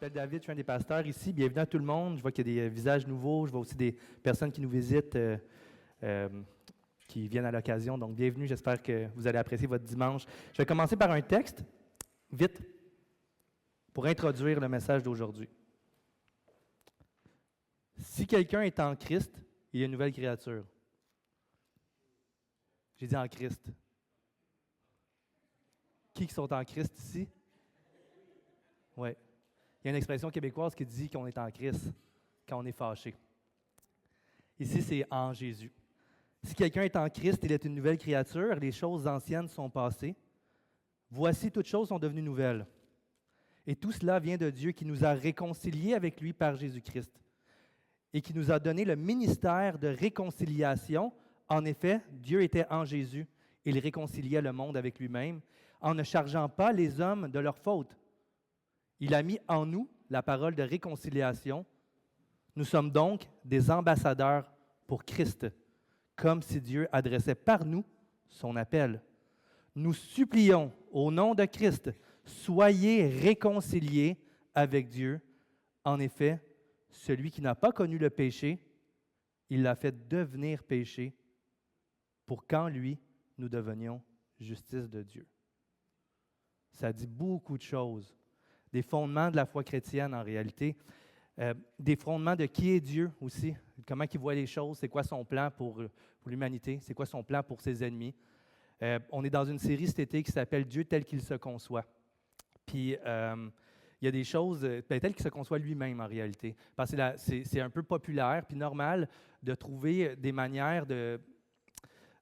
m'appelle David, je suis un des pasteurs ici. Bienvenue à tout le monde. Je vois qu'il y a des visages nouveaux. Je vois aussi des personnes qui nous visitent, qui viennent à l'occasion. Donc, bienvenue. J'espère que vous allez apprécier votre dimanche. Je vais commencer par un texte, vite, pour introduire le message d'aujourd'hui. Si quelqu'un est en Christ, il y a une nouvelle créature. J'ai dit en Christ. Qui sont en Christ ici? Oui. Il y a une expression québécoise qui dit qu'on est en Christ quand on est fâché. Ici, c'est en Jésus. Si quelqu'un est en Christ, il est une nouvelle créature, les choses anciennes sont passées. Voici, toutes choses sont devenues nouvelles. Et tout cela vient de Dieu qui nous a réconciliés avec lui par Jésus-Christ et qui nous a donné le ministère de réconciliation. En effet, Dieu était en Jésus. Il réconciliait le monde avec lui-même en ne chargeant pas les hommes de leurs fautes. Il a mis en nous la parole de réconciliation. Nous sommes donc des ambassadeurs pour Christ, comme si Dieu adressait par nous son appel. Nous supplions au nom de Christ, soyez réconciliés avec Dieu. En effet, celui qui n'a pas connu le péché, il l'a fait devenir péché pour qu'en lui, nous devenions justice de Dieu. Ça dit beaucoup de choses. Des fondements de la foi chrétienne en réalité, des fondements de qui est Dieu aussi, comment il voit les choses, c'est quoi son plan pour l'humanité, c'est quoi son plan pour ses ennemis. On est dans une série cet été qui s'appelle « Dieu tel qu'il se conçoit ». Puis, il y a des choses tel qu'il se conçoit lui-même en réalité. Parce que c'est un peu populaire puis normal de trouver des manières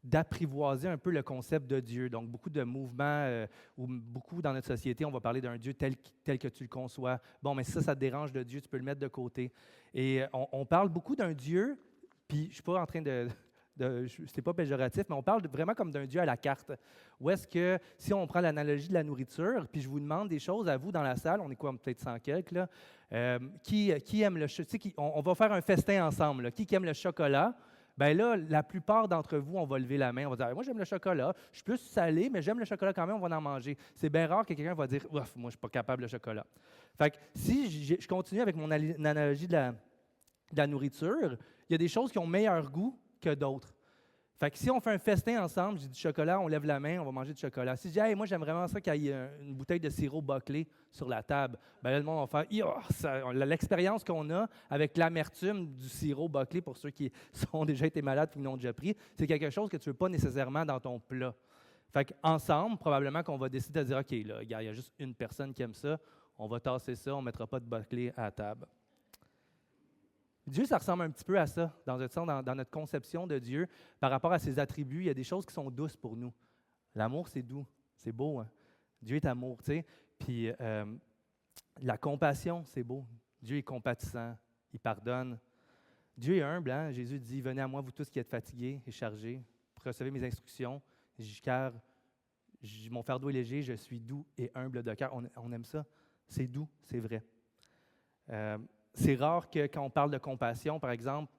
d'apprivoiser un peu le concept de Dieu. Donc, beaucoup de mouvements, ou beaucoup dans notre société, on va parler d'un Dieu tel que tu le conçois. Bon, mais si ça te dérange de Dieu, tu peux le mettre de côté. Et on parle beaucoup d'un Dieu, puis je ne suis pas en train c'est pas péjoratif, mais on parle vraiment comme d'un Dieu à la carte. Où est-ce que, si on prend l'analogie de la nourriture, puis je vous demande des choses à vous dans la salle, on est quoi, peut-être 100 quelques, là, qui aime le chocolat? On va faire un festin ensemble. Là. Qui aime le chocolat? Bien là, la plupart d'entre vous, on va lever la main, on va dire « Moi, j'aime le chocolat, je suis plus salé, mais j'aime le chocolat quand même, on va en manger. » C'est bien rare que quelqu'un va dire « Ouf, moi, je ne suis pas capable de chocolat. » Fait que si je continue avec mon analogie de la nourriture, il y a des choses qui ont meilleur goût que d'autres. Fait que si on fait un festin ensemble, j'ai du chocolat, on lève la main, on va manger du chocolat. Si je dis, hey, moi, j'aime vraiment ça qu'il y ait une bouteille de sirop bâclé sur la table, bien là, le monde va faire, l'expérience qu'on a avec l'amertume du sirop bâclé, pour ceux qui ont déjà été malades et qui l'ont déjà pris, c'est quelque chose que tu ne veux pas nécessairement dans ton plat. Fait qu'ensemble, probablement qu'on va décider de dire, OK, là, il y a juste une personne qui aime ça, on va tasser ça, on ne mettra pas de bâclé à la table. Dieu, ça ressemble un petit peu à ça, dans notre conception de Dieu, par rapport à ses attributs. Il y a des choses qui sont douces pour nous. L'amour, c'est doux, c'est beau. Hein? Dieu est amour, tu sais. Puis la compassion, c'est beau. Dieu est compatissant, il pardonne. Dieu est humble, hein? Jésus dit « Venez à moi, vous tous qui êtes fatigués et chargés, recevez mes instructions, car mon fardeau est léger, je suis doux et humble de cœur. » On aime ça. C'est doux, c'est vrai. C'est rare que quand on parle de compassion, par exemple,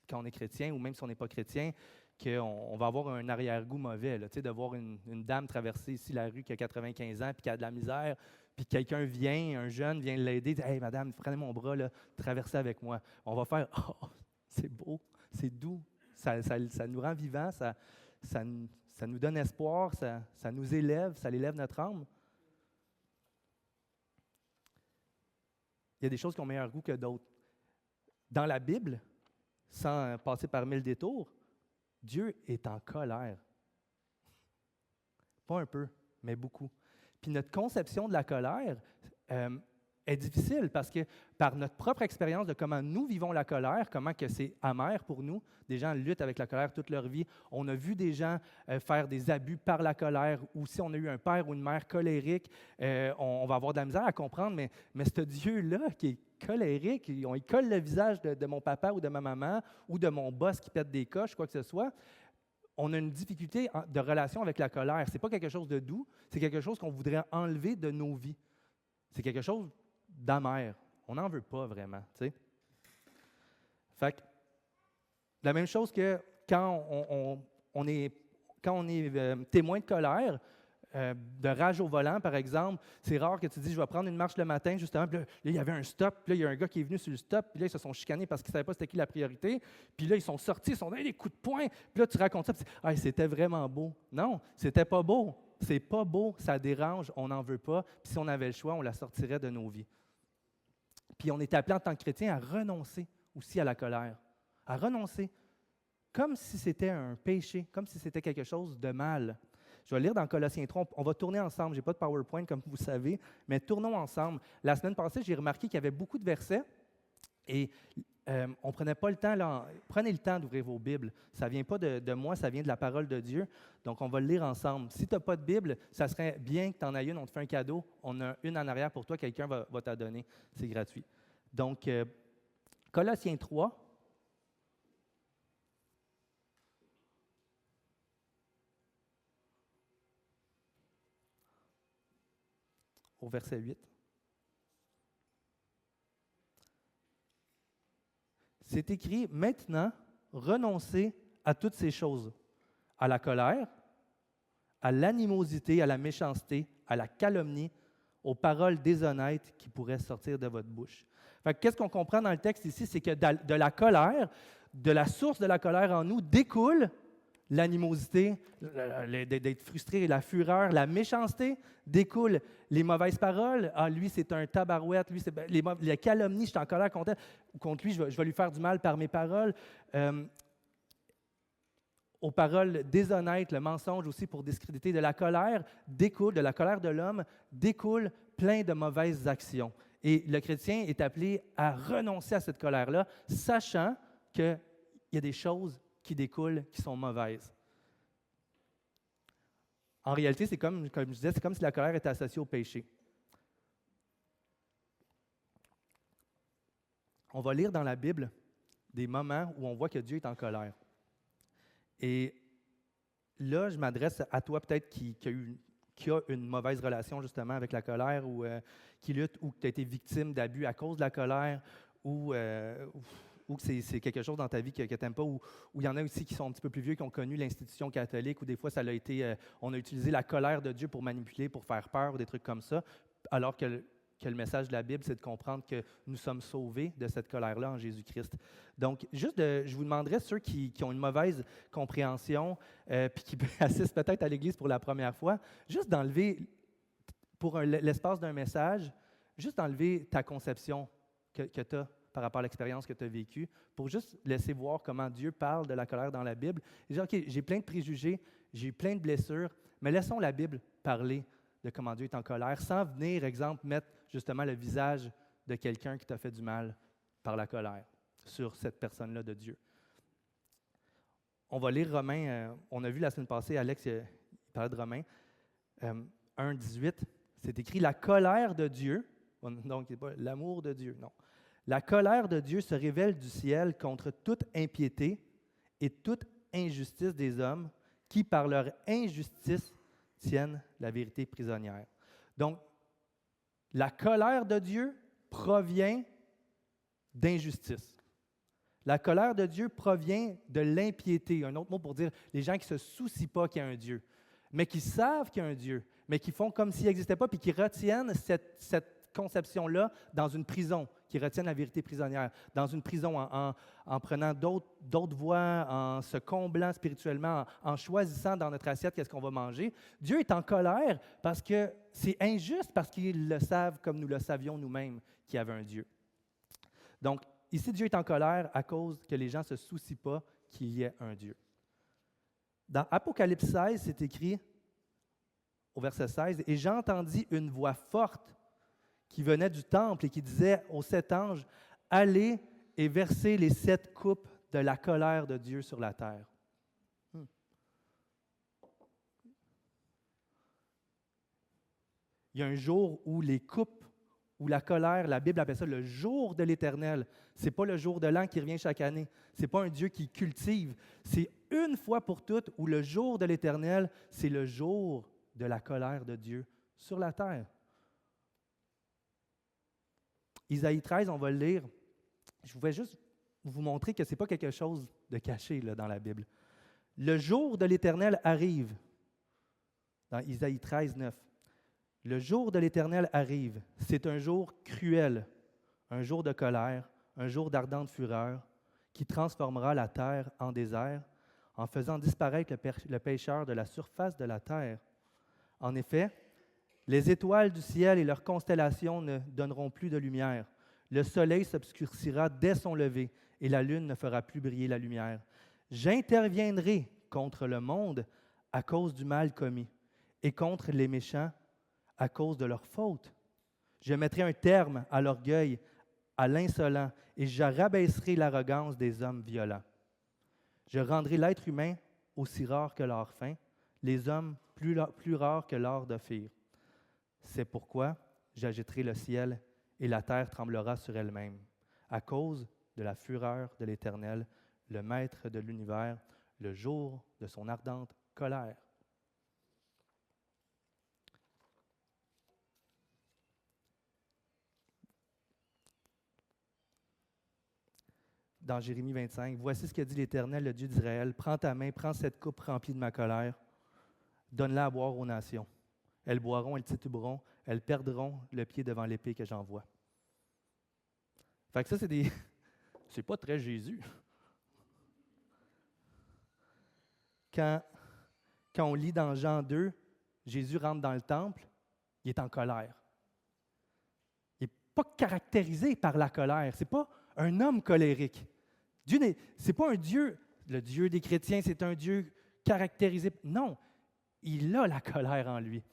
quand on est chrétien ou même si on n'est pas chrétien, qu'on va avoir un arrière-goût mauvais. Là, de voir une dame traverser ici la rue qui a 95 ans puis qui a de la misère, puis quelqu'un vient, un jeune vient l'aider, dit « Hey, madame, prenez mon bras, là, traversez avec moi. » On va faire « Oh, c'est beau, c'est doux, ça nous rend vivants, ça nous donne espoir, ça nous élève, ça élève notre âme. » Il y a des choses qui ont meilleur goût que d'autres. Dans la Bible, sans passer par 1000 détours, Dieu est en colère. Pas un peu, mais beaucoup. Puis notre conception de la colère est difficile parce que par notre propre expérience de comment nous vivons la colère, comment que c'est amer pour nous, des gens luttent avec la colère toute leur vie. On a vu des gens faire des abus par la colère, ou si on a eu un père ou une mère colérique, on va avoir de la misère à comprendre, mais ce Dieu-là qui est colérique, il colle le visage de mon papa ou de ma maman ou de mon boss qui pète des coches, quoi que ce soit. On a une difficulté de relation avec la colère. Ce n'est pas quelque chose de doux, c'est quelque chose qu'on voudrait enlever de nos vies. C'est quelque chose d'amer. On n'en veut pas vraiment, tu sais. Fait que, la même chose que quand on est témoin de colère, de rage au volant, par exemple, c'est rare que tu dis, je vais prendre une marche le matin, justement, puis là, il y avait un stop, puis là, il y a un gars qui est venu sur le stop, puis là, ils se sont chicanés parce qu'ils ne savaient pas c'était qui la priorité, puis là, ils sont sortis, ils sont donné des coups de poing, puis là, tu racontes ça, puis ah, c'était vraiment beau. Non, c'était pas beau. C'est pas beau, ça dérange, on n'en veut pas, puis si on avait le choix, on la sortirait de nos vies. Puis on est appelé en tant que chrétien à renoncer aussi à la colère, à renoncer, comme si c'était un péché, comme si c'était quelque chose de mal. Je vais lire dans Colossiens 3, on va tourner ensemble, je n'ai pas de PowerPoint comme vous savez, mais tournons ensemble. La semaine passée, j'ai remarqué qu'il y avait beaucoup de versets et on ne prenait pas le temps, là, prenez le temps d'ouvrir vos Bibles. Ça ne vient pas de moi, ça vient de la parole de Dieu, donc on va le lire ensemble. Si tu n'as pas de Bible, ça serait bien que tu en aies une, on te fait un cadeau, on a une en arrière pour toi, quelqu'un va t'en donner, c'est gratuit. Donc, Colossiens 3, au verset 8. C'est écrit, maintenant, renoncez à toutes ces choses, à la colère, à l'animosité, à la méchanceté, à la calomnie, aux paroles déshonnêtes qui pourraient sortir de votre bouche. Fait que qu'est-ce qu'on comprend dans le texte ici? C'est que de la colère, de la source de la colère en nous, découle l'animosité, d'être frustré, la fureur, la méchanceté, découle les mauvaises paroles. Ah, lui, c'est un tabarouette, lui, c'est les calomnies, je suis en colère contre lui, je vais lui faire du mal par mes paroles. Aux paroles déshonnêtes, le mensonge aussi pour discréditer, de la colère de l'homme, découle plein de mauvaises actions. Et le chrétien est appelé à renoncer à cette colère-là, sachant qu'il y a des choses qui découlent, qui sont mauvaises. En réalité, c'est comme je disais, c'est comme si la colère était associée au péché. On va lire dans la Bible des moments où on voit que Dieu est en colère. Et là, je m'adresse à toi peut-être qui a une mauvaise relation justement avec la colère ou qui lutte ou qui a été victime d'abus à cause de la colère ou que c'est quelque chose dans ta vie que tu n'aimes pas, ou il y en a aussi qui sont un petit peu plus vieux, qui ont connu l'institution catholique, où des fois, ça a été, on a utilisé la colère de Dieu pour manipuler, pour faire peur, ou des trucs comme ça, alors que le message de la Bible, c'est de comprendre que nous sommes sauvés de cette colère-là en Jésus-Christ. Donc, je vous demanderais, ceux qui ont une mauvaise compréhension, puis qui assistent peut-être à l'Église pour la première fois, juste d'enlever, pour l'espace d'un message, juste d'enlever ta conception que tu as par rapport à l'expérience que tu as vécue, pour juste laisser voir comment Dieu parle de la colère dans la Bible. Et dire, OK, j'ai plein de préjugés, j'ai eu plein de blessures, mais laissons la Bible parler de comment Dieu est en colère, sans venir, exemple, mettre justement le visage de quelqu'un qui t'a fait du mal par la colère sur cette personne-là de Dieu. On va lire Romains, on a vu la semaine passée, Alex il parlait de Romains, 1, 18, c'est écrit « La colère de Dieu », donc c'est pas l'amour de Dieu, non. La colère de Dieu se révèle du ciel contre toute impiété et toute injustice des hommes qui, par leur injustice, tiennent la vérité prisonnière. Donc, la colère de Dieu provient d'injustice. La colère de Dieu provient de l'impiété, un autre mot pour dire les gens qui ne se soucient pas qu'il y a un Dieu, mais qui savent qu'il y a un Dieu, mais qui font comme s'il n'existait pas, puis qui retiennent cette conception-là dans une prison, qui retiennent la vérité prisonnière, dans une prison en prenant d'autres voies, en se comblant spirituellement, en choisissant dans notre assiette qu'est-ce qu'on va manger. Dieu est en colère parce que c'est injuste, parce qu'ils le savent comme nous le savions nous-mêmes qu'il y avait un Dieu. Donc, ici, Dieu est en colère à cause que les gens ne se soucient pas qu'il y ait un Dieu. Dans Apocalypse 16, c'est écrit, au verset 16, « Et j'entendis une voix forte qui venait du temple et qui disait aux 7 anges, « Allez et versez les 7 coupes de la colère de Dieu sur la terre. » Il y a un jour où les coupes, où la colère, la Bible appelle ça le jour de l'Éternel. Ce n'est pas le jour de l'an qui revient chaque année. Ce n'est pas un Dieu qui cultive. C'est une fois pour toutes où le jour de l'Éternel, c'est le jour de la colère de Dieu sur la terre. Isaïe 13, on va le lire. Je voulais juste vous montrer que ce n'est pas quelque chose de caché là, dans la Bible. Le jour de l'Éternel arrive. dans Isaïe 13, 9. Le jour de l'Éternel arrive. C'est un jour cruel, un jour de colère, un jour d'ardente fureur, qui transformera la terre en désert, en faisant disparaître le pécheur de la surface de la terre. En effet, les étoiles du ciel et leurs constellations ne donneront plus de lumière. Le soleil s'obscurcira dès son lever, et la lune ne fera plus briller la lumière. J'interviendrai contre le monde à cause du mal commis, et contre les méchants à cause de leurs fautes. Je mettrai un terme à l'orgueil, à l'insolent, et je rabaisserai l'arrogance des hommes violents. Je rendrai l'être humain aussi rare que l'or fin, les hommes plus rares que l'or d'Ophir. C'est pourquoi j'agiterai le ciel et la terre tremblera sur elle-même, à cause de la fureur de l'Éternel, le Maître de l'univers, le jour de son ardente colère. Dans Jérémie 25, « Voici ce que dit l'Éternel, le Dieu d'Israël. Prends ta main, prends cette coupe remplie de ma colère, donne-la à boire aux nations. Elles boiront, elles tituberont, elles perdront le pied devant l'épée que j'envoie. » Fait que ça, c'est pas très Jésus. Quand on lit dans Jean 2, Jésus rentre dans le temple, il est en colère. Il n'est pas caractérisé par la colère. Ce n'est pas un homme colérique. Dieu c'est pas un Dieu, le Dieu des chrétiens, c'est un Dieu caractérisé. Non, il a la colère en lui.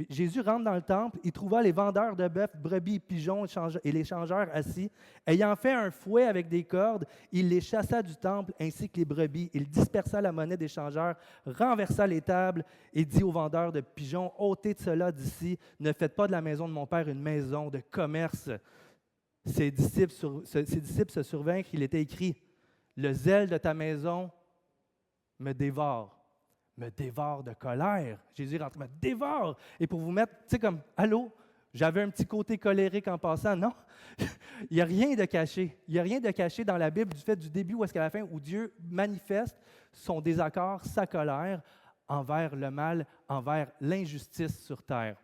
Jésus rentre dans le temple, il trouva les vendeurs de bœufs, brebis, pigeons et les changeurs assis. Ayant fait un fouet avec des cordes, il les chassa du temple ainsi que les brebis. Il dispersa la monnaie des changeurs, renversa les tables et dit aux vendeurs de pigeons, « Ôtez de cela d'ici, ne faites pas de la maison de mon Père une maison de commerce. » Ses disciples se survinrent, il était écrit, « Le zèle de ta maison me dévore. » Me dévore de colère. Jésus rentre, me dévore. Et pour vous mettre, tu sais, comme, allô, j'avais un petit côté colérique en passant. Non, il n'y a rien de caché. Il n'y a rien de caché dans la Bible du fait du début ou à la fin où Dieu manifeste son désaccord, sa colère envers le mal, envers l'injustice sur terre.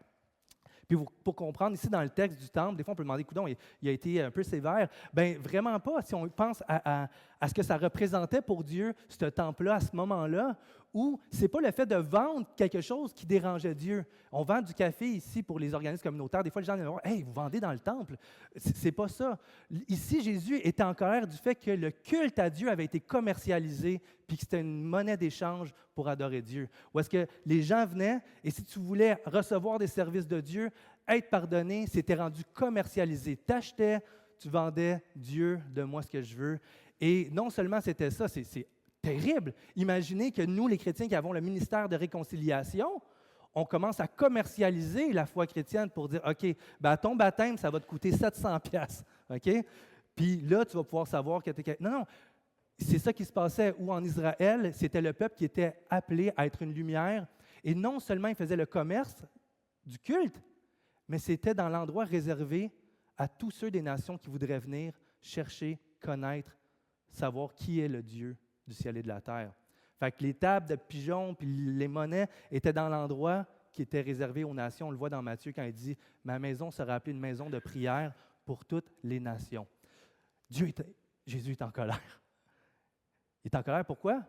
Puis pour comprendre, ici dans le texte du temple, des fois on peut demander, coudonc, il a été un peu sévère. Bien, vraiment pas. Si on pense à ce que ça représentait pour Dieu, ce temple-là, à ce moment-là, où ce n'est pas le fait de vendre quelque chose qui dérangeait Dieu. On vend du café ici pour les organismes communautaires. Des fois, les gens disent, « Hey, vous vendez dans le temple. » C'est pas ça. Ici, Jésus était en colère du fait que le culte à Dieu avait été commercialisé puis que c'était une monnaie d'échange pour adorer Dieu. Où est-ce que les gens venaient et si tu voulais recevoir des services de Dieu, être pardonné, c'était rendu commercialisé. Tu achetais, tu vendais, Dieu, donne-moi ce que je veux. Et non seulement c'était ça, c'est terrible. Imaginez que nous, les chrétiens qui avons le ministère de réconciliation, on commence à commercialiser la foi chrétienne pour dire, OK, ben à ton baptême, ça va te coûter 700$. OK? Puis là, tu vas pouvoir savoir que tu es... Non, c'est ça qui se passait où en Israël, c'était le peuple qui était appelé à être une lumière. Et non seulement il faisait le commerce du culte, mais c'était dans l'endroit réservé à tous ceux des nations qui voudraient venir chercher, connaître, savoir qui est le Dieu du ciel et de la terre. Fait que les tables de pigeons puis les monnaies étaient dans l'endroit qui était réservé aux nations. On le voit dans Matthieu quand il dit « Ma maison sera appelée une maison de prière pour toutes les nations. » Jésus est en colère. Il est en colère pourquoi?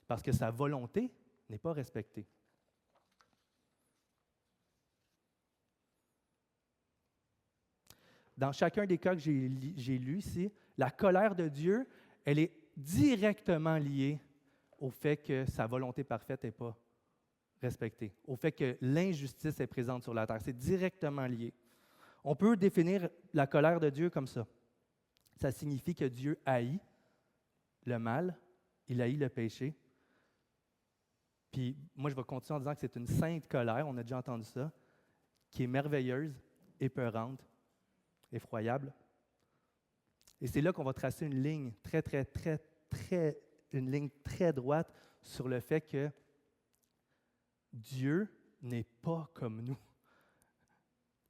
Parce que sa volonté n'est pas respectée. Dans chacun des cas que j'ai lus ici, la colère de Dieu, elle est directement liée au fait que sa volonté parfaite n'est pas respectée, au fait que l'injustice est présente sur la terre. C'est directement lié. On peut définir la colère de Dieu comme ça. Ça signifie que Dieu haït le mal, il haït le péché. Puis moi, je vais continuer en disant que c'est une sainte colère, on a déjà entendu ça, qui est merveilleuse, épeurante, effroyable. Et c'est là qu'on va tracer une ligne une ligne très droite sur le fait que Dieu n'est pas comme nous.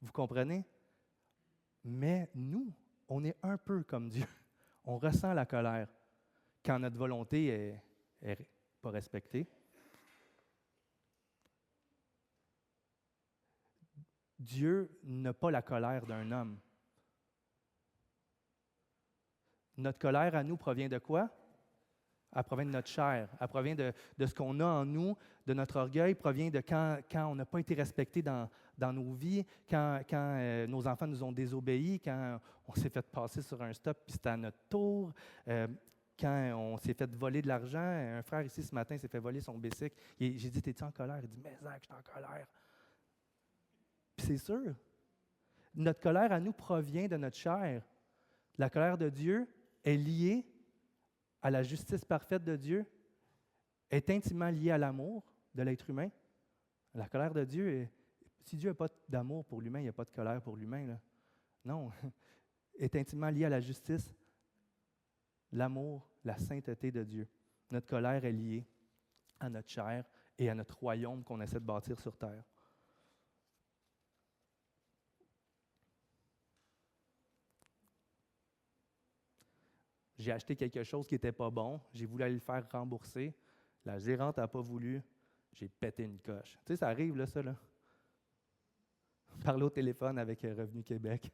Vous comprenez? Mais nous, on est un peu comme Dieu. On ressent la colère quand notre volonté est pas respectée. Dieu n'a pas la colère d'un homme. Notre colère à nous provient de quoi? Elle provient de notre chair. Elle provient de ce qu'on a en nous, de notre orgueil, provient de quand on n'a pas été respecté dans nos vies, quand nos enfants nous ont désobéi, quand on s'est fait passer sur un stop puis c'était à notre tour, quand on s'est fait voler de l'argent. Un frère ici ce matin s'est fait voler son bicycle. J'ai dit, t'es-tu en colère? Il dit, mais Zach, je suis en colère. Puis c'est sûr, notre colère à nous provient de notre chair. La colère de Dieu est liée à la justice parfaite de Dieu, est intimement liée à l'amour de l'être humain. La colère de Dieu, si Dieu n'a pas d'amour pour l'humain, il n'y a pas de colère pour l'humain, là. Non, est intimement liée à la justice, l'amour, la sainteté de Dieu. Notre colère est liée à notre chair et à notre royaume qu'on essaie de bâtir sur terre. J'ai acheté quelque chose qui n'était pas bon, j'ai voulu aller le faire rembourser. La gérante n'a pas voulu, j'ai pété une coche. Tu sais, ça arrive, là, ça, là. Parler au téléphone avec Revenu Québec.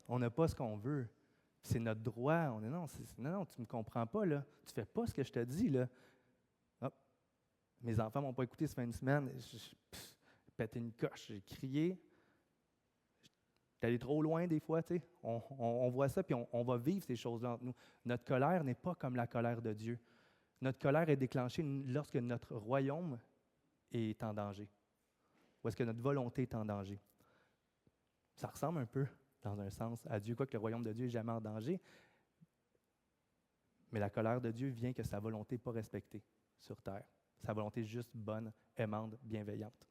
On n'a pas ce qu'on veut. C'est notre droit. Non, tu ne me comprends pas, là. Tu ne fais pas ce que je te dis, là. Hop. Mes enfants ne m'ont pas écouté cette fin de semaine. J'ai pété une coche, j'ai crié. J'étais allé trop loin des fois, tu sais. On voit ça, puis on va vivre ces choses-là entre nous. Notre colère n'est pas comme la colère de Dieu. Notre colère est déclenchée lorsque notre royaume est en danger. Ou est-ce que notre volonté est en danger? Ça ressemble un peu, dans un sens, à Dieu, quoique le royaume de Dieu n'est jamais en danger. Mais la colère de Dieu vient que sa volonté n'est pas respectée sur terre. Sa volonté est juste bonne, aimante, bienveillante.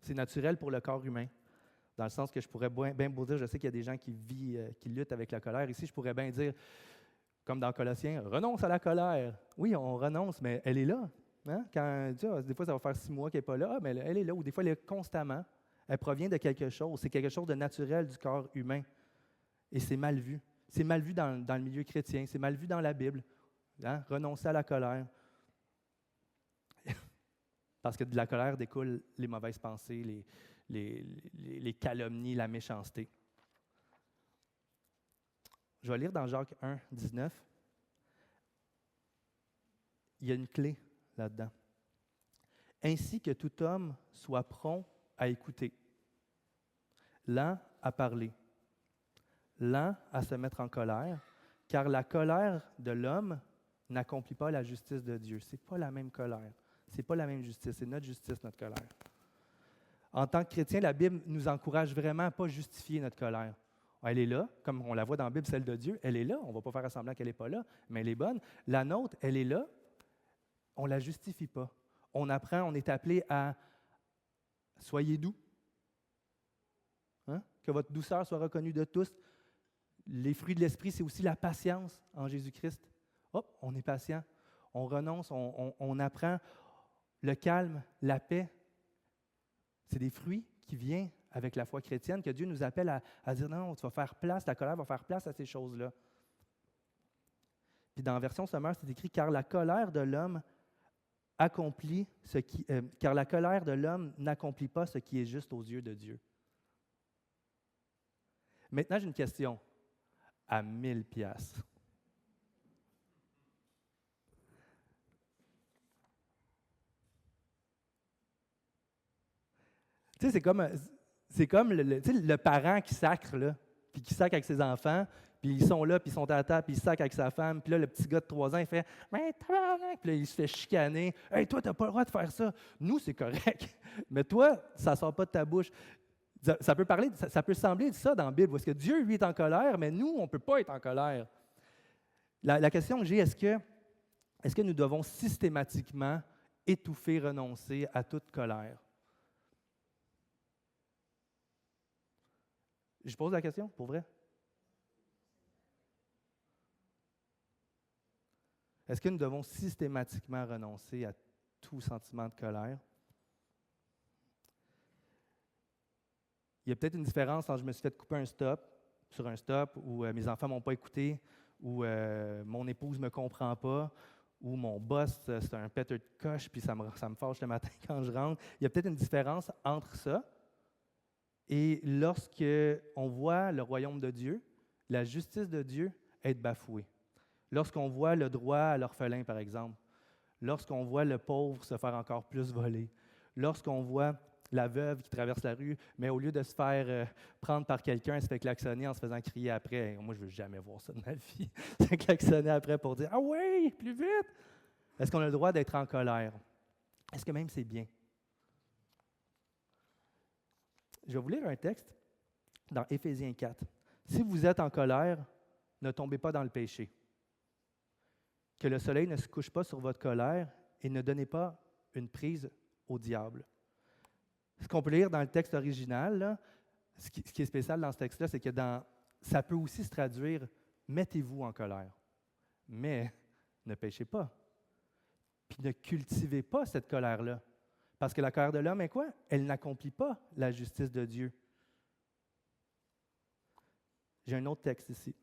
C'est naturel pour le corps humain, dans le sens que je pourrais bien beau dire, je sais qu'il y a des gens qui luttent avec la colère. Ici, je pourrais bien dire, comme dans Colossiens, renonce à la colère. Oui, on renonce, mais elle est là. Hein? Des fois, ça va faire 6 mois qu'elle n'est pas là, mais elle est là, ou des fois, elle est constamment. Elle provient de quelque chose. C'est quelque chose de naturel du corps humain. Et c'est mal vu. C'est mal vu dans le milieu chrétien. C'est mal vu dans la Bible. Hein? Renoncer à la colère. Parce que de la colère découlent les mauvaises pensées, les calomnies, la méchanceté. Je vais lire dans Jacques 1, 19. Il y a une clé là-dedans. Ainsi que tout homme soit prompt à écouter, lent à parler, lent à se mettre en colère, car la colère de l'homme n'accomplit pas la justice de Dieu. Ce n'est pas la même colère. Ce n'est pas la même justice. C'est notre justice, notre colère. En tant que chrétien, la Bible nous encourage vraiment à ne pas justifier notre colère. Elle est là, comme on la voit dans la Bible, celle de Dieu, elle est là. On ne va pas faire semblant qu'elle n'est pas là, mais elle est bonne. La nôtre, elle est là. On ne la justifie pas. On apprend, on est appelé à « soyez doux ». Hein? Que votre douceur soit reconnue de tous. Les fruits de l'esprit, c'est aussi la patience en Jésus-Christ. Hop, on est patient. On renonce, on apprend le calme, la paix. C'est des fruits qui viennent avec la foi chrétienne, que Dieu nous appelle à dire non, tu vas faire place, la colère va faire place à ces choses-là. Puis dans la version sommaire, c'est écrit car la colère de l'homme car la colère de l'homme n'accomplit pas ce qui est juste aux yeux de Dieu. Maintenant, j'ai une question. À 1000 piastres. Tu sais, c'est comme le parent qui sacre, là, puis qui sacre avec ses enfants, puis ils sont là, puis ils sont à la table, puis ils sacrent avec sa femme, puis là, le petit gars de 3 ans, il fait « Mais tabarnak! » Puis là, il se fait chicaner. « Hey, toi, tu n'as pas le droit de faire ça. Nous, c'est correct. Mais toi, ça ne sort pas de ta bouche. » Ça peut sembler ça dans la Bible, parce que Dieu, lui, est en colère, mais nous, on ne peut pas être en colère. La question que j'ai, est-ce que nous devons systématiquement étouffer, renoncer à toute colère? Je pose la question, pour vrai. Est-ce que nous devons systématiquement renoncer à tout sentiment de colère? Il y a peut-être une différence quand je me suis fait couper sur un stop, ou mes enfants ne m'ont pas écouté, ou mon épouse ne me comprend pas, ou mon boss, c'est un péteur de coche, puis ça me fâche le matin quand je rentre. Il y a peut-être une différence entre ça et lorsque on voit le royaume de Dieu, la justice de Dieu être bafouée. Lorsqu'on voit le droit à l'orphelin, par exemple, lorsqu'on voit le pauvre se faire encore plus voler, lorsqu'on voit la veuve qui traverse la rue, mais au lieu de se faire prendre par quelqu'un, elle se fait klaxonner en se faisant crier après. Moi, je ne veux jamais voir ça de ma vie. Se klaxonner après pour dire « Ah oui, plus vite! » Est-ce qu'on a le droit d'être en colère? Est-ce que même c'est bien? Je vais vous lire un texte dans Éphésiens 4. « Si vous êtes en colère, ne tombez pas dans le péché. Que le soleil ne se couche pas sur votre colère et ne donnez pas une prise au diable. » Ce qu'on peut lire dans le texte original, là, ce qui est spécial dans ce texte-là, c'est que ça peut aussi se traduire « mettez-vous en colère, mais ne péchez pas. » Puis ne cultivez pas cette colère-là. Parce que la colère de l'homme est quoi? Elle n'accomplit pas la justice de Dieu. J'ai un autre texte ici.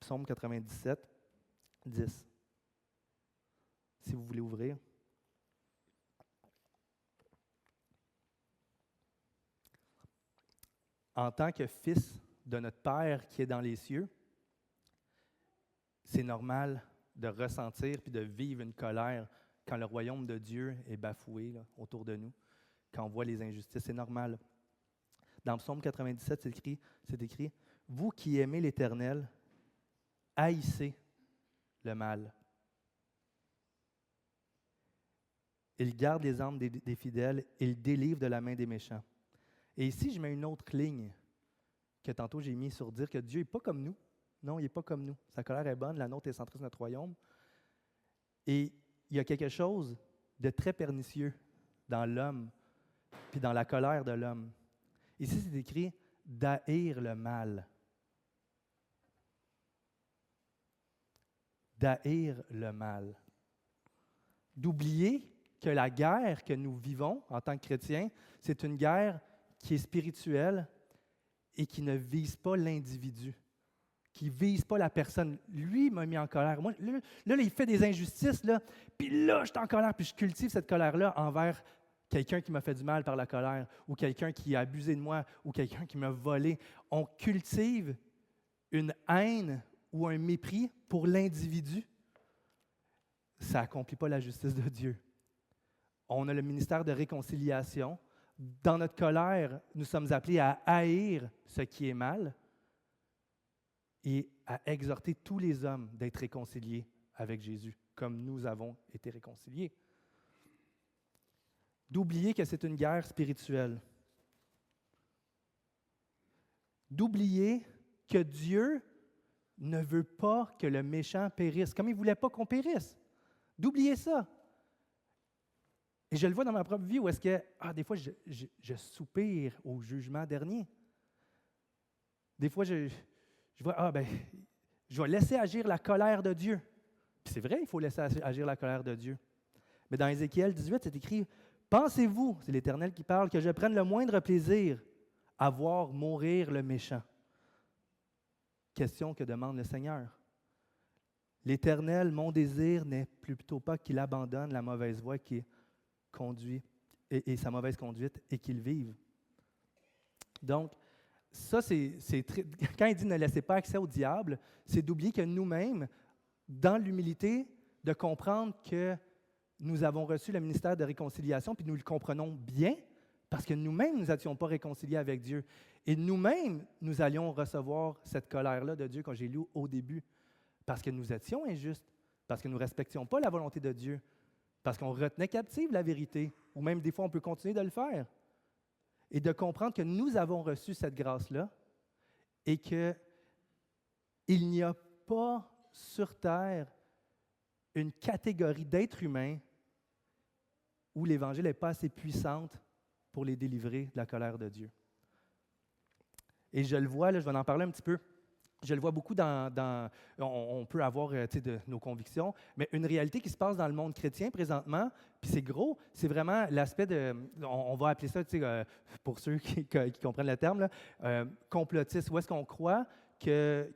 Psaume 97, 10. Si vous voulez ouvrir. En tant que fils de notre Père qui est dans les cieux, c'est normal de ressentir puis de vivre une colère quand le royaume de Dieu est bafoué là, autour de nous, quand on voit les injustices. C'est normal. Dans Psaume 97, c'est écrit « Vous qui aimez l'Éternel, haïssez le mal. Il garde les âmes des fidèles, il délivre de la main des méchants. » Et ici, je mets une autre ligne que tantôt j'ai mis sur dire que Dieu n'est pas comme nous. Non, il n'est pas comme nous. Sa colère est bonne, la nôtre est centrée sur notre royaume. Et il y a quelque chose de très pernicieux dans l'homme, puis dans la colère de l'homme. Ici, c'est écrit « d'haïr le mal ». D'haïr le mal. D'oublier que la guerre que nous vivons en tant que chrétiens, c'est une guerre qui est spirituelle et qui ne vise pas l'individu, qui ne vise pas la personne. Lui m'a mis en colère. Moi, là, il fait des injustices, là, puis là, je suis en colère, puis je cultive cette colère-là envers quelqu'un qui m'a fait du mal par la colère, ou quelqu'un qui a abusé de moi, ou quelqu'un qui m'a volé. On cultive une haine ou un mépris pour l'individu. Ça n'accomplit pas la justice de Dieu. On a le ministère de réconciliation. Dans notre colère, nous sommes appelés à haïr ce qui est mal et à exhorter tous les hommes d'être réconciliés avec Jésus, comme nous avons été réconciliés. D'oublier que c'est une guerre spirituelle. D'oublier que Dieu ne veut pas que le méchant périsse, comme il ne voulait pas qu'on périsse. D'oublier ça. Et je le vois dans ma propre vie où est-ce que, des fois, je soupire au jugement dernier. Des fois, je vois, je vais laisser agir la colère de Dieu. Puis c'est vrai, il faut laisser agir la colère de Dieu. Mais dans Ézéchiel 18, c'est écrit, « Pensez-vous, c'est l'Éternel qui parle, que je prenne le moindre plaisir à voir mourir le méchant? » Question que demande le Seigneur. L'Éternel, mon désir n'est plutôt pas qu'il abandonne la mauvaise voie qui conduit et sa mauvaise conduite et qu'il vive. Donc, ça, quand il dit ne laissez pas accès au diable, c'est d'oublier que nous-mêmes, dans l'humilité, de comprendre que nous avons reçu le ministère de réconciliation, puis nous le comprenons bien, parce que nous-mêmes, nous n'étions pas réconciliés avec Dieu. Et nous-mêmes, nous allions recevoir cette colère-là de Dieu, quand j'ai lu au début, parce que nous étions injustes, parce que nous ne respections pas la volonté de Dieu, parce qu'on retenait captive la vérité, ou même des fois, on peut continuer de le faire. Et de comprendre que nous avons reçu cette grâce-là et qu'il n'y a pas sur terre une catégorie d'êtres humains où l'Évangile n'est pas assez puissante pour les délivrer de la colère de Dieu. Et je le vois, là, je vais en parler un petit peu. Je le vois beaucoup on peut avoir de nos convictions, mais une réalité qui se passe dans le monde chrétien présentement, puis c'est gros, c'est vraiment l'aspect de, on va appeler ça, pour ceux qui comprennent le terme, là, complotiste, où est-ce qu'on croit qu'il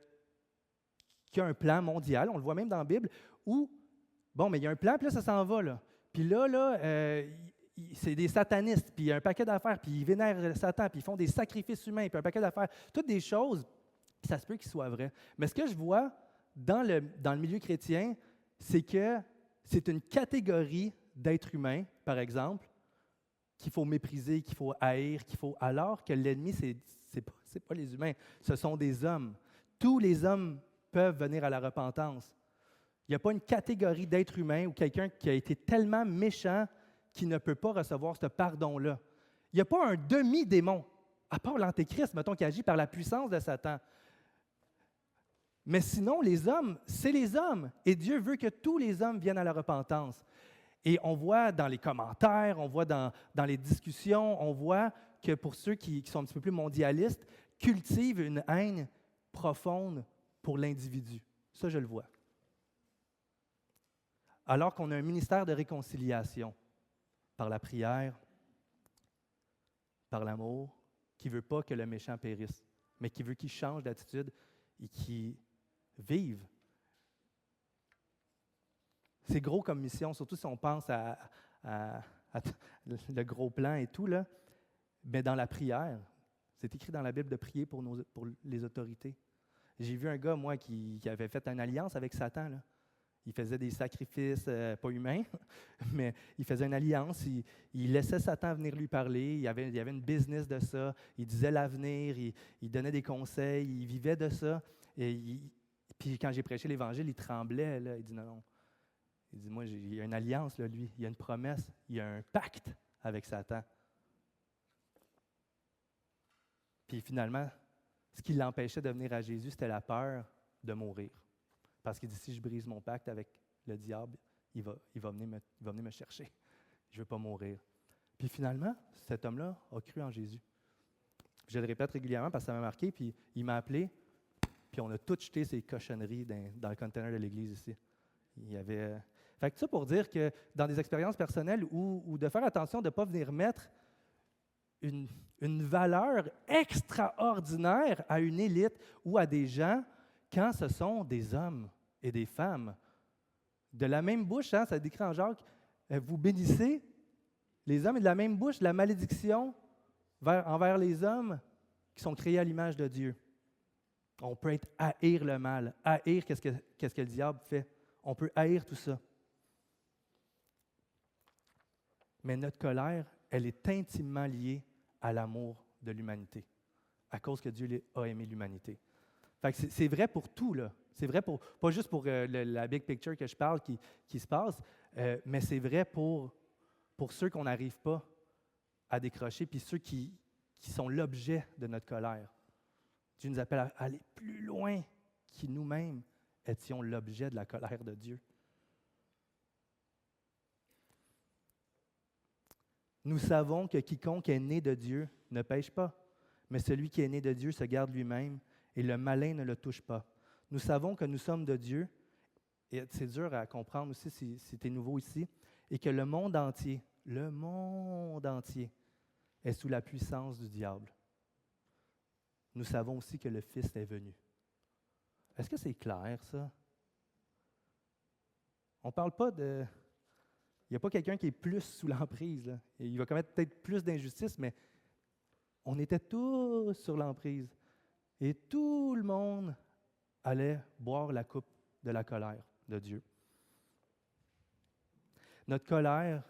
y a un plan mondial, on le voit même dans la Bible, où Bon, mais il y a un plan, puis là, ça s'en va, là. Puis là, c'est des satanistes, puis il y a un paquet d'affaires, puis ils vénèrent Satan, puis ils font des sacrifices humains, puis un paquet d'affaires. Toutes des choses, ça se peut qu'ils soient vraies. Mais ce que je vois dans le milieu chrétien, c'est que c'est une catégorie d'êtres humains, par exemple, qu'il faut mépriser, qu'il faut haïr, alors que l'ennemi, c'est pas les humains, ce sont des hommes. Tous les hommes peuvent venir à la repentance. Il n'y a pas une catégorie d'êtres humains ou quelqu'un qui a été tellement méchant qu'il ne peut pas recevoir ce pardon-là. Il n'y a pas un demi-démon, à part l'Antéchrist, mettons, qui agit par la puissance de Satan. Mais sinon, les hommes, c'est les hommes. Et Dieu veut que tous les hommes viennent à la repentance. Et on voit dans les commentaires, on voit dans les discussions, on voit que pour ceux qui sont un petit peu plus mondialistes, cultivent une haine profonde pour l'individu. Ça, je le vois. Alors qu'on a un ministère de réconciliation par la prière, par l'amour, qui ne veut pas que le méchant périsse, mais qui veut qu'il change d'attitude et qu'il vive. C'est gros comme mission, surtout si on pense à le gros plan et tout, là. Mais dans la prière, c'est écrit dans la Bible de prier pour les autorités. J'ai vu un gars, moi, qui avait fait une alliance avec Satan, là. Il faisait des sacrifices, pas humains, mais il faisait une alliance. Il laissait Satan venir lui parler. Il y avait une business de ça. Il disait l'avenir. Il donnait des conseils. Il vivait de ça. Puis quand j'ai prêché l'Évangile, il tremblait. Là. Il dit non. Il dit, moi, il y a une alliance, là, lui. Il y a une promesse. Il y a un pacte avec Satan. Puis finalement, ce qui l'empêchait de venir à Jésus, c'était la peur de mourir. Parce qu'il dit, si je brise mon pacte avec le diable, il va venir me chercher. Je ne veux pas mourir. Puis finalement, cet homme-là a cru en Jésus. Je le répète régulièrement parce que ça m'a marqué, puis il m'a appelé, puis on a tout jeté ces cochonneries dans le container de l'Église ici. Il y avait... Fait que ça pour dire que dans des expériences personnelles ou de faire attention de ne pas venir mettre une valeur extraordinaire à une élite ou à des gens quand ce sont des hommes et des femmes. De la même bouche, hein, ça décrit en Jacques, vous bénissez les hommes et de la même bouche la malédiction envers les hommes qui sont créés à l'image de Dieu. On peut haïr le mal, haïr qu'est-ce que le diable fait. On peut haïr tout ça. Mais notre colère, elle est intimement liée à l'amour de l'humanité, à cause que Dieu a aimé l'humanité. Fait que c'est vrai pour tout, là. C'est vrai pas juste pour la big picture que je parle qui se passe, mais c'est vrai pour ceux qu'on n'arrive pas à décrocher, puis ceux qui sont l'objet de notre colère. Dieu nous appelle à aller plus loin qui nous-mêmes étions l'objet de la colère de Dieu. Nous savons que quiconque est né de Dieu ne pêche pas, mais celui qui est né de Dieu se garde lui-même et le malin ne le touche pas. Nous savons que nous sommes de Dieu, et c'est dur à comprendre aussi si tu es nouveau ici, et que le monde entier est sous la puissance du diable. Nous savons aussi que le Fils est venu. Est-ce que c'est clair, ça? On ne parle pas de... Il n'y a pas quelqu'un qui est plus sous l'emprise, là. Il va commettre peut-être plus d'injustice, mais on était tous sur l'emprise. Et tout le monde allait boire la coupe de la colère de Dieu. Notre colère,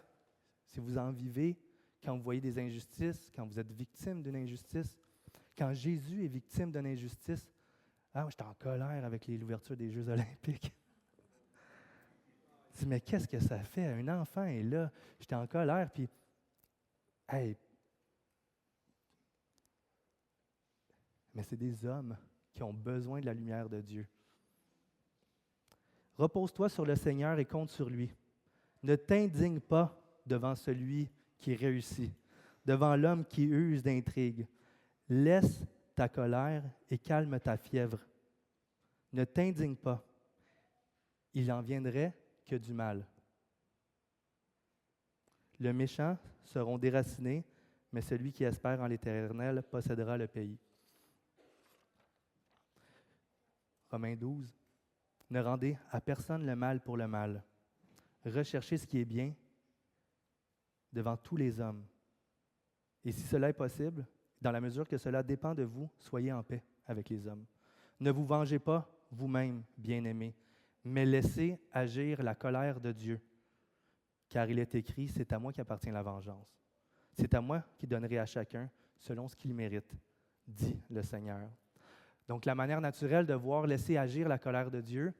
si vous en vivez, quand vous voyez des injustices, quand vous êtes victime d'une injustice, quand Jésus est victime d'une injustice, j'étais en colère avec l'ouverture des Jeux olympiques. Je dis, mais qu'est-ce que ça fait? Un enfant est là, j'étais en colère, puis, mais c'est des hommes qui ont besoin de la lumière de Dieu. Repose-toi sur le Seigneur et compte sur lui. Ne t'indigne pas devant celui qui réussit, devant l'homme qui use d'intrigue. Laisse ta colère et calme ta fièvre. Ne t'indigne pas. Il en viendrait que du mal. Le méchant seront déracinés, mais celui qui espère en l'Éternel possédera le pays. Romains 12. Ne rendez à personne le mal pour le mal. recherchez ce qui est bien devant tous les hommes. Et si cela est possible, dans la mesure que cela dépend de vous, soyez en paix avec les hommes. Ne vous vengez pas vous-même, bien-aimés, mais laissez agir la colère de Dieu. Car il est écrit, c'est à moi qu'appartient la vengeance. C'est à moi qui donnerai à chacun selon ce qu'il mérite, dit le Seigneur. Donc la manière naturelle de voir laisser agir la colère de Dieu,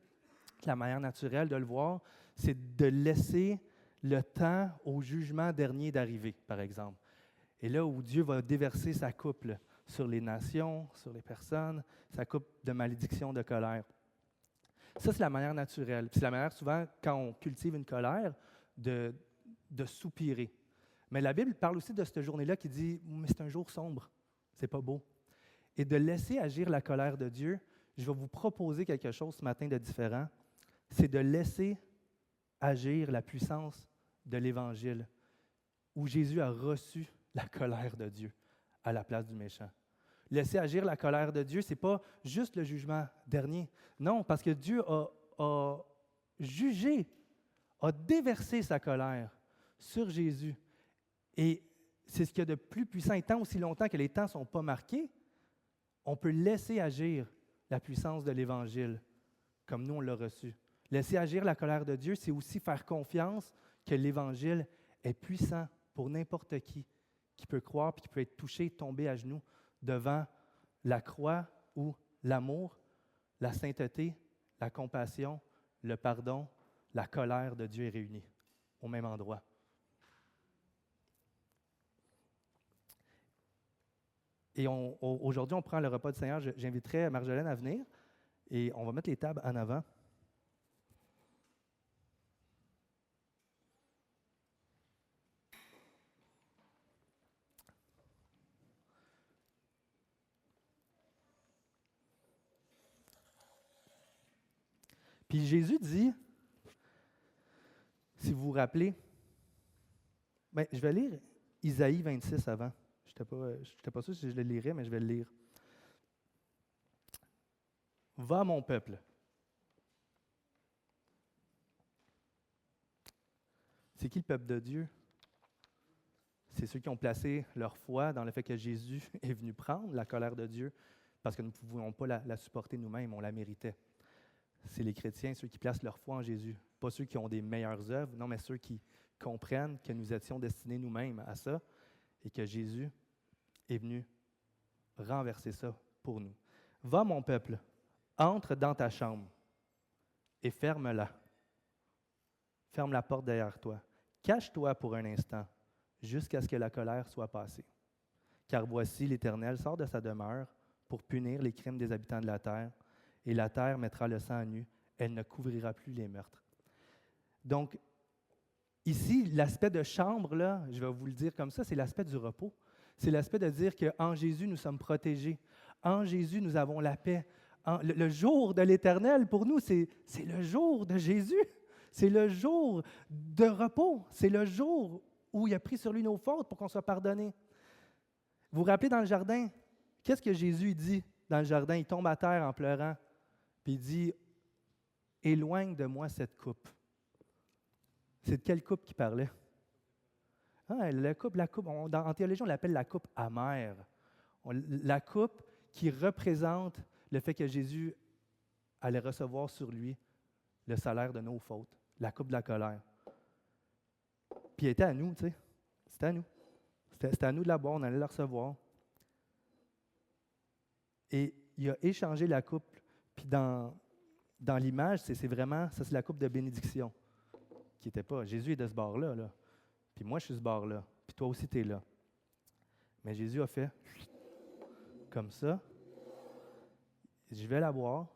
la manière naturelle de le voir, c'est de laisser le temps au jugement dernier d'arriver, par exemple. Et là où Dieu va déverser sa coupe là, sur les nations, sur les personnes, sa coupe de malédiction, de colère. Ça, c'est la manière naturelle. Puis c'est la manière, souvent, quand on cultive une colère, de soupirer. Mais la Bible parle aussi de cette journée-là qui dit « Mais c'est un jour sombre, c'est pas beau ». Et de laisser agir la colère de Dieu, je vais vous proposer quelque chose ce matin de différent, c'est de laisser agir la puissance de l'Évangile, où Jésus a reçu la colère de Dieu à la place du méchant. Laisser agir la colère de Dieu, ce n'est pas juste le jugement dernier. Non, parce que Dieu a jugé, a déversé sa colère sur Jésus. Et c'est ce qu'il y a de plus puissant. Et tant aussi longtemps que les temps ne sont pas marqués, on peut laisser agir la puissance de l'Évangile, comme nous on l'a reçu. Laisser agir la colère de Dieu, c'est aussi faire confiance que l'Évangile est puissant pour n'importe qui peut croire et qui peut être touché, tomber à genoux devant la croix où l'amour, la sainteté, la compassion, le pardon, la colère de Dieu est réunie au même endroit. Et aujourd'hui, on prend le repas du Seigneur. J'inviterai Marjolaine à venir et on va mettre les tables en avant. Puis Jésus dit, si vous vous rappelez, je vais lire Isaïe 26 avant. Je n'étais pas sûr si je le lirais, mais je vais le lire. Va, mon peuple. C'est qui le peuple de Dieu? C'est ceux qui ont placé leur foi dans le fait que Jésus est venu prendre la colère de Dieu parce que nous ne pouvions pas la supporter nous-mêmes, on la méritait. C'est les chrétiens, ceux qui placent leur foi en Jésus. Pas ceux qui ont des meilleures œuvres, non, mais ceux qui comprennent que nous étions destinés nous-mêmes à ça et que Jésus est venu renverser ça pour nous. Va, mon peuple, entre dans ta chambre et ferme-la. Ferme la porte derrière toi. Cache-toi pour un instant, jusqu'à ce que la colère soit passée. Car voici, l'Éternel sort de sa demeure pour punir les crimes des habitants de la terre, et la terre mettra le sang à nu, elle ne couvrira plus les meurtres. Donc, ici, l'aspect de chambre, là, je vais vous le dire comme ça, c'est l'aspect du repos. C'est l'aspect de dire qu'en Jésus, nous sommes protégés. En Jésus, nous avons la paix. Le jour de l'Éternel, pour nous, c'est le jour de Jésus. C'est le jour de repos. C'est le jour où il a pris sur lui nos fautes pour qu'on soit pardonné. Vous vous rappelez dans le jardin, qu'est-ce que Jésus dit dans le jardin? Il tombe à terre en pleurant, puis il dit « Éloigne de moi cette coupe ». C'est de quelle coupe qu'il parlait? La coupe, en théologie, on l'appelle la coupe amère. La coupe qui représente le fait que Jésus allait recevoir sur lui le salaire de nos fautes, la coupe de la colère. Puis elle était à nous, tu sais. C'était à nous. C'était à nous de la boire, on allait la recevoir. Et il a échangé la coupe. Puis dans l'image, c'est vraiment, ça c'est la coupe de bénédiction. Qui n'était pas, Jésus est de ce bord-là, là. Puis moi je suis de ce bord-là. Puis toi aussi tu es là. Mais Jésus a fait comme ça. Je vais la boire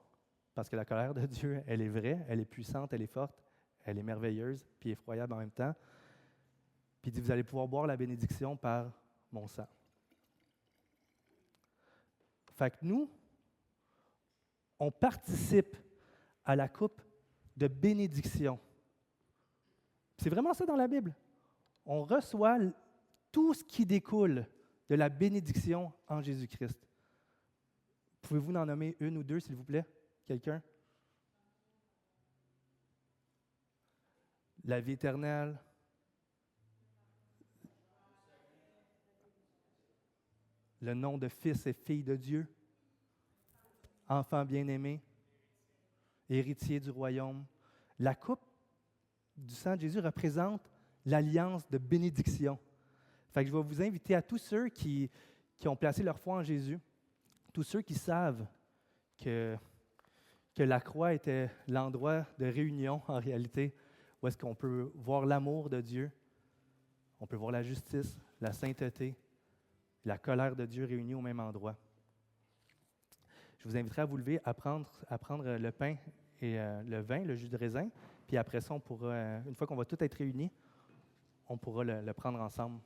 parce que la colère de Dieu, elle est vraie, elle est puissante, elle est forte, elle est merveilleuse, puis effroyable en même temps. Puis il dit, vous allez pouvoir boire la bénédiction par mon sang. Fait que nous, on participe à la coupe de bénédiction. C'est vraiment ça dans la Bible. On reçoit tout ce qui découle de la bénédiction en Jésus-Christ. Pouvez-vous en nommer une ou deux, s'il vous plaît? Quelqu'un? la vie éternelle, le nom de fils et fille de Dieu, enfant bien-aimé, héritier du royaume. La coupe du sang de Jésus représente l'alliance de bénédiction. Fait que je vais vous inviter à tous ceux qui ont placé leur foi en Jésus, tous ceux qui savent que la croix était l'endroit de réunion en réalité, où est-ce qu'on peut voir l'amour de Dieu, on peut voir la justice, la sainteté, la colère de Dieu réunis au même endroit. Je vous inviterai à vous lever, à prendre le pain et le vin, le jus de raisin, puis après ça, on pourra, une fois qu'on va tous être réunis, on pourra le prendre ensemble.